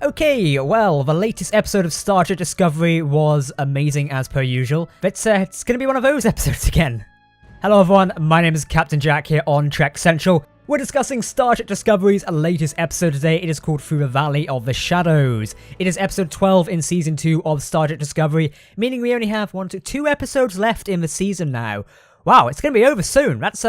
Okay, well, the latest episode of Star Trek Discovery was amazing as per usual, but it's gonna be one of those episodes again. Hello everyone, my name is Captain Jack here on Trek Central. We're discussing Star Trek Discovery's latest episode today. It is called Through the Valley of the Shadows. It is episode 12 in season 2 of Star Trek Discovery, meaning we only have 2 episodes left in the season now. Wow, it's gonna be over soon. That's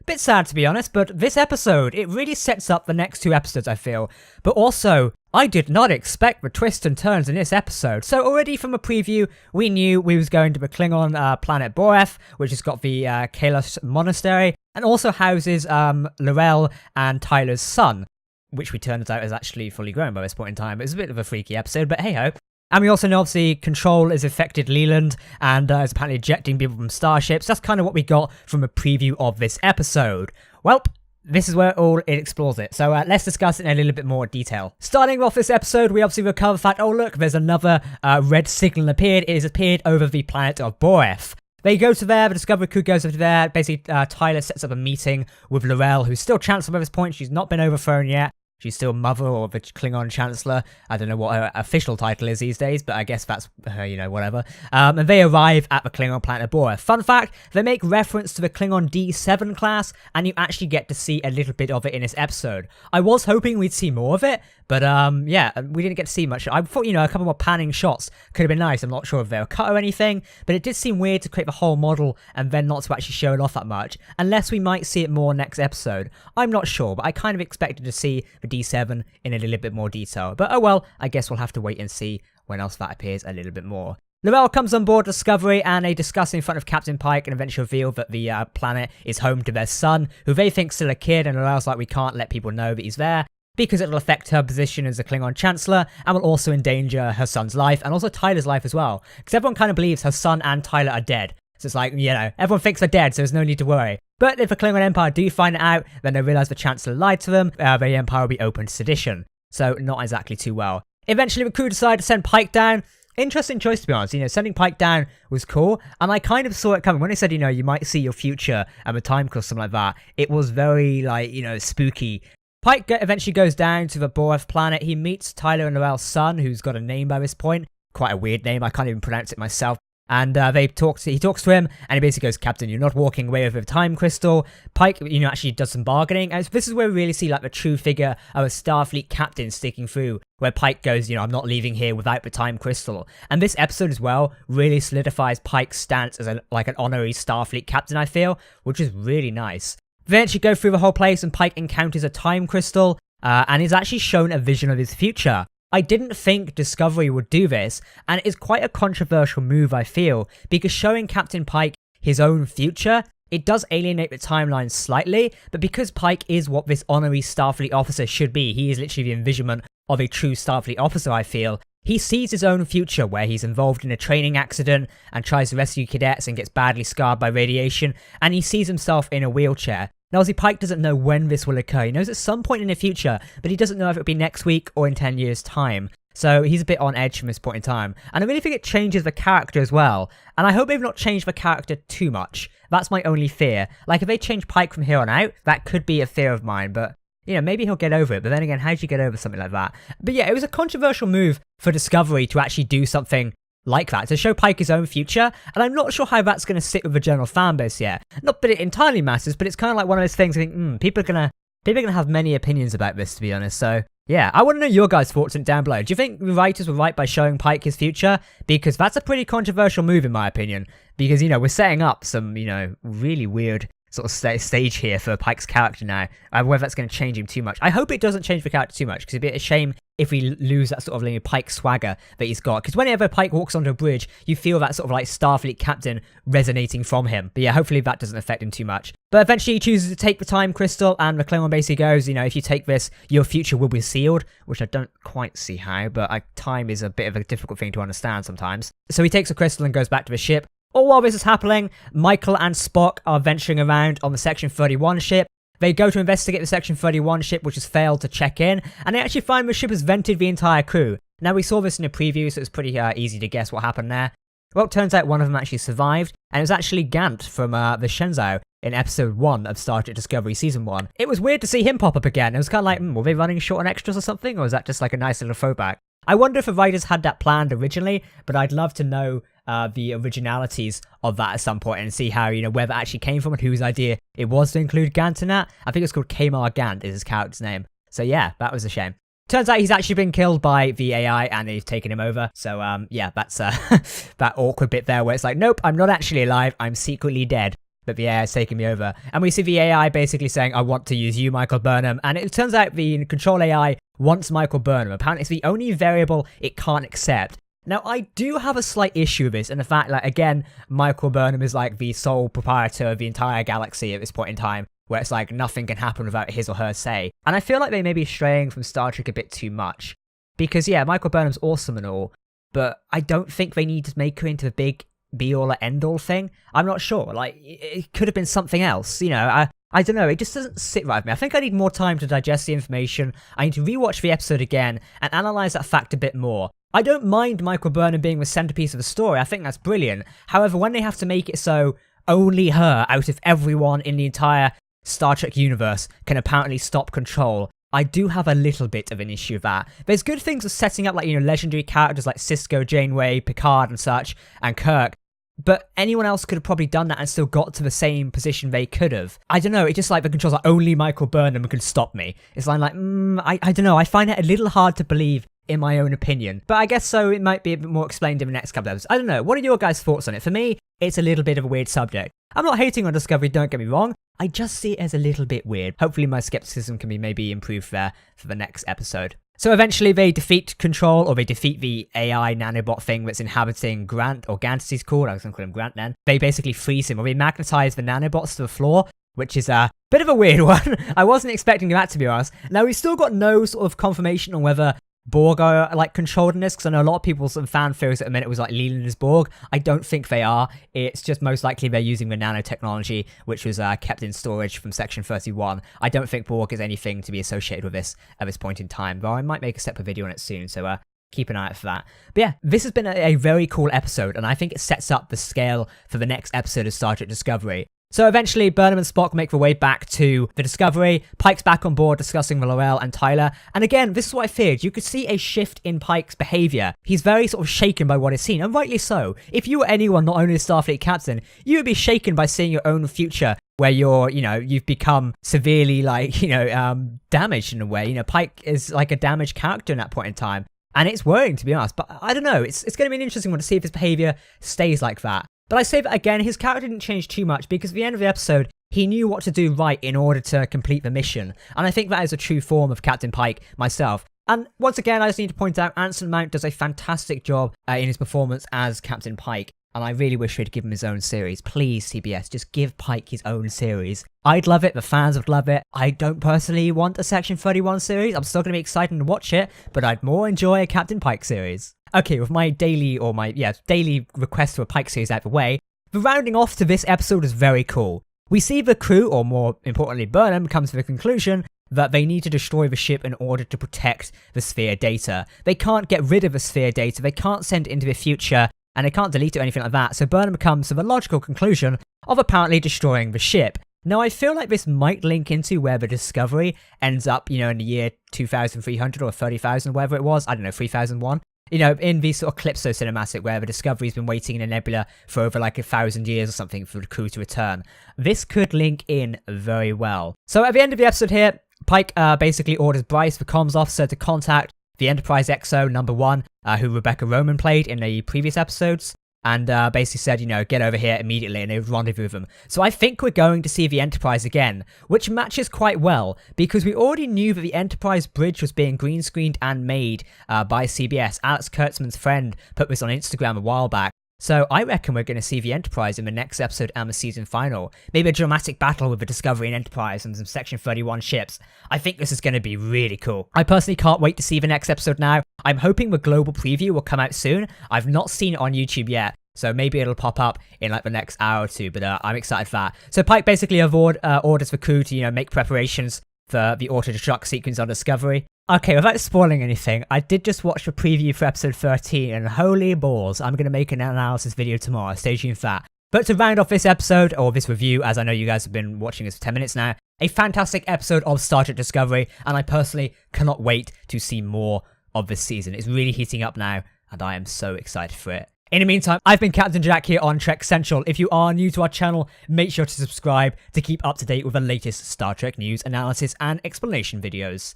bit sad to be honest, but this episode, it really sets up the next 2 episodes, I feel. But also, I did not expect the twists and turns in this episode. So already from a preview, we knew we was going to the Klingon planet Borg, which has got the Kalos Monastery, and also houses Lorel and Tyler's son, which we turned out is actually fully grown by this point in time. It was a bit of a freaky episode, but hey-ho. And we also know, obviously, Control has affected Leland and is apparently ejecting people from starships. That's kind of what we got from a preview of this episode. Welp, this is where it explores it. So let's discuss it in a little bit more detail. Starting off this episode, we obviously recover the fact, oh look, there's another red signal appeared. It has appeared over the planet of Borg. They go to there, the Discovery crew goes over there. Basically, Tyler sets up a meeting with Lorel, who's still Chancellor at this point. She's not been overthrown yet. She's still Mother or the Klingon Chancellor. I don't know what her official title is these days, but I guess that's her, whatever. And they arrive at the Klingon planet Borg. Fun fact, they make reference to the Klingon D7 class, and you actually get to see a little bit of it in this episode. I was hoping we'd see more of it, but yeah, we didn't get to see much. I thought, a couple more panning shots could have been nice. I'm not sure if they were cut or anything, but it did seem weird to create the whole model and then not to actually show it off that much, unless we might see it more next episode. I'm not sure, but I kind of expected to see the D7 in a little bit more detail. But oh well, I guess we'll have to wait and see when else that appears a little bit more. Lorel comes on board Discovery and they discuss in front of Captain Pike and eventually reveal that the planet is home to their son, who they think still a kid, and Lorel's like, we can't let people know that he's there, because it'll affect her position as the Klingon Chancellor and will also endanger her son's life and also Tyler's life as well. Because everyone kind of believes her son and Tyler are dead. So it's like, everyone thinks they're dead, so there's no need to worry. But if the Klingon Empire do find it out, then they realise the Chancellor lied to them, the Empire will be open to sedition. So not exactly too well. Eventually the crew decide to send Pike down. Interesting choice to be honest, sending Pike down was cool, and I kind of saw it coming. When they said, you might see your future and the time cross, something like that, it was very, spooky. Pike eventually goes down to the Borg planet. He meets Tyler and Lorel's son, who's got a name by this point. Quite a weird name, I can't even pronounce it myself. And he talks to him, and he basically goes, Captain, you're not walking away with a time crystal. Pike, actually does some bargaining. And this is where we really see, the true figure of a Starfleet captain sticking through, where Pike goes, I'm not leaving here without the time crystal. And this episode as well really solidifies Pike's stance as an honorary Starfleet captain, I feel, which is really nice. They actually go through the whole place, and Pike encounters a time crystal, and is actually shown a vision of his future. I didn't think Discovery would do this, and it is quite a controversial move, I feel, because showing Captain Pike his own future, it does alienate the timeline slightly, but because Pike is what this honorary Starfleet officer should be, he is literally the envisionment of a true Starfleet officer, I feel. He sees his own future where he's involved in a training accident and tries to rescue cadets and gets badly scarred by radiation, and he sees himself in a wheelchair. Now, obviously, Pike doesn't know when this will occur. He knows at some point in the future, but he doesn't know if it'll be next week or in 10 years' time. So he's a bit on edge from this point in time. And I really think it changes the character as well. And I hope they've not changed the character too much. That's my only fear. If they change Pike from here on out, that could be a fear of mine, but maybe he'll get over it. But then again, how do you get over something like that? But yeah, it was a controversial move for Discovery to actually do something like that, to show Pike his own future, and I'm not sure how that's going to sit with the general fan base yet. Not that it entirely matters, but it's kind of like one of those things I think, people are gonna have many opinions about this, to be honest, so yeah, I want to know your guys' thoughts on it down below. Do you think the writers were right by showing Pike his future? Because that's a pretty controversial move in my opinion, because, we're setting up some, really weird sort of stage here for Pike's character now, whether that's going to change him too much. I hope it doesn't change the character too much, because it'd be a shame if we lose that sort of Pike swagger that he's got. Because whenever Pike walks onto a bridge, you feel that sort of Starfleet captain resonating from him. But yeah, hopefully that doesn't affect him too much. But eventually he chooses to take the time crystal, and the Klingon basically goes, if you take this, your future will be sealed, which I don't quite see how, but time is a bit of a difficult thing to understand sometimes. So he takes the crystal and goes back to the ship. All while this is happening, Michael and Spock are venturing around on the Section 31 ship. They go to investigate the Section 31 ship, which has failed to check in, and they actually find the ship has vented the entire crew. Now, we saw this in a preview, so it's pretty easy to guess what happened there. Well, it turns out one of them actually survived, and it was actually Gant from the Shenzhou in episode 1 of Star Trek Discovery Season 1. It was weird to see him pop up again. It was kind of like, were they running short on extras or something, or was that just like a nice little throwback? I wonder if the writers had that planned originally, but I'd love to know the originalities of that at some point and see how, where that actually came from and whose idea it was to include Gant in that. I think it's called Kamar Gant is his character's name. So yeah, that was a shame. Turns out he's actually been killed by the AI and they've taken him over. So yeah, that's that awkward bit there where it's like, nope, I'm not actually alive. I'm secretly dead. But the AI is taking me over. And we see the AI basically saying, I want to use you, Michael Burnham. And it turns out the control AI wants Michael Burnham. Apparently it's the only variable it can't accept. Now, I do have a slight issue with this, and the fact that, again, Michael Burnham is like the sole proprietor of the entire galaxy at this point in time, where it's like nothing can happen without his or her say. And I feel like they may be straying from Star Trek a bit too much. Because, yeah, Michael Burnham's awesome and all, but I don't think they need to make her into a big be-all or end-all thing. I'm not sure. Like, it could have been something else, I don't know, it just doesn't sit right with me. I think I need more time to digest the information. I need to rewatch the episode again and analyse that fact a bit more. I don't mind Michael Burnham being the centerpiece of the story. I think that's brilliant. However, when they have to make it so only her out of everyone in the entire Star Trek universe can apparently stop control, I do have a little bit of an issue with that. There's good things of setting up like, legendary characters like Sisko, Janeway, Picard and such, and Kirk. But anyone else could have probably done that and still got to the same position they could have. I don't know, it's just like the controls are only Michael Burnham can stop me. It's like, I don't know, I find it a little hard to believe in my own opinion. But I guess so, it might be a bit more explained in the next couple of episodes. I don't know, what are your guys' thoughts on it? For me, it's a little bit of a weird subject. I'm not hating on Discovery, don't get me wrong. I just see it as a little bit weird. Hopefully my skepticism can be maybe improved there for the next episode. So eventually they defeat Control, or they defeat the AI nanobot thing that's inhabiting Grant, or Gant as he's called, I was going to call him Grant then. They basically freeze him, or they magnetize the nanobots to the floor, which is a bit of a weird one. I wasn't expecting that, to be honest. Now, we've still got no sort of confirmation on whether Borg are like controlled in this, because I know a lot of people, some fan theories at the minute was like Leland is Borg. I don't think they are. It's just most likely they're using the nanotechnology, which was kept in storage from Section 31. I don't think Borg is anything to be associated with this at this point in time, though I might make a separate video on it soon, so keep an eye out for that. But yeah, this has been a very cool episode, and I think it sets up the scale for the next episode of Star Trek Discovery. So eventually, Burnham and Spock make their way back to the Discovery. Pike's back on board discussing with L'Rell and Tyler. And again, this is what I feared. You could see a shift in Pike's behaviour. He's very sort of shaken by what he's seen, and rightly so. If you were anyone, not only a Starfleet captain, you would be shaken by seeing your own future where you're, you've become severely, damaged in a way. Pike is like a damaged character in that point in time. And it's worrying, to be honest. But I don't know. It's going to be an interesting one to see if his behaviour stays like that. But I say that again, his character didn't change too much because at the end of the episode, he knew what to do right in order to complete the mission. And I think that is a true form of Captain Pike myself. And once again, I just need to point out, Anson Mount does a fantastic job in his performance as Captain Pike. And I really wish we'd give him his own series. Please, CBS, just give Pike his own series. I'd love it, the fans would love it. I don't personally want a Section 31 series. I'm still going to be excited to watch it, but I'd more enjoy a Captain Pike series. Okay, with my daily request for a Pike series out of the way, the rounding off to this episode is very cool. We see the crew, or more importantly Burnham, comes to the conclusion that they need to destroy the ship in order to protect the sphere data. They can't get rid of the sphere data, they can't send it into the future, and they can't delete it or anything like that, so Burnham comes to the logical conclusion of apparently destroying the ship. Now, I feel like this might link into where the Discovery ends up, in the year 2300 or 30,000, whatever it was, I don't know, 3001. In these sort of Calypso cinematic where the Discovery's been waiting in a nebula for over like 1,000 years or something for the crew to return. This could link in very well. So at the end of the episode here, Pike basically orders Bryce, the comms officer, to contact the Enterprise XO number 1, who Rebecca Roman played in the previous episodes. And basically said, get over here immediately, and they would rendezvous with them. So I think we're going to see the Enterprise again, which matches quite well, because we already knew that the Enterprise bridge was being green screened and made by CBS. Alex Kurtzman's friend put this on Instagram a while back. So I reckon we're going to see the Enterprise in the next episode and the season final. Maybe a dramatic battle with the Discovery and Enterprise and some Section 31 ships. I think this is going to be really cool. I personally can't wait to see the next episode now. I'm hoping the global preview will come out soon. I've not seen it on YouTube yet, so maybe it'll pop up in like the next hour or two, but I'm excited for that. So Pike basically orders the crew to, make preparations for the auto-destruct sequence on Discovery. Okay, without spoiling anything, I did just watch the preview for episode 13, and holy balls, I'm going to make an analysis video tomorrow, stay tuned for that. But to round off this episode, or this review, as I know you guys have been watching this for 10 minutes now, a fantastic episode of Star Trek Discovery, and I personally cannot wait to see more of this season. It's really heating up now, and I am so excited for it. In the meantime, I've been Captain Jack here on Trek Central. If you are new to our channel, make sure to subscribe to keep up to date with the latest Star Trek news, analysis, and explanation videos.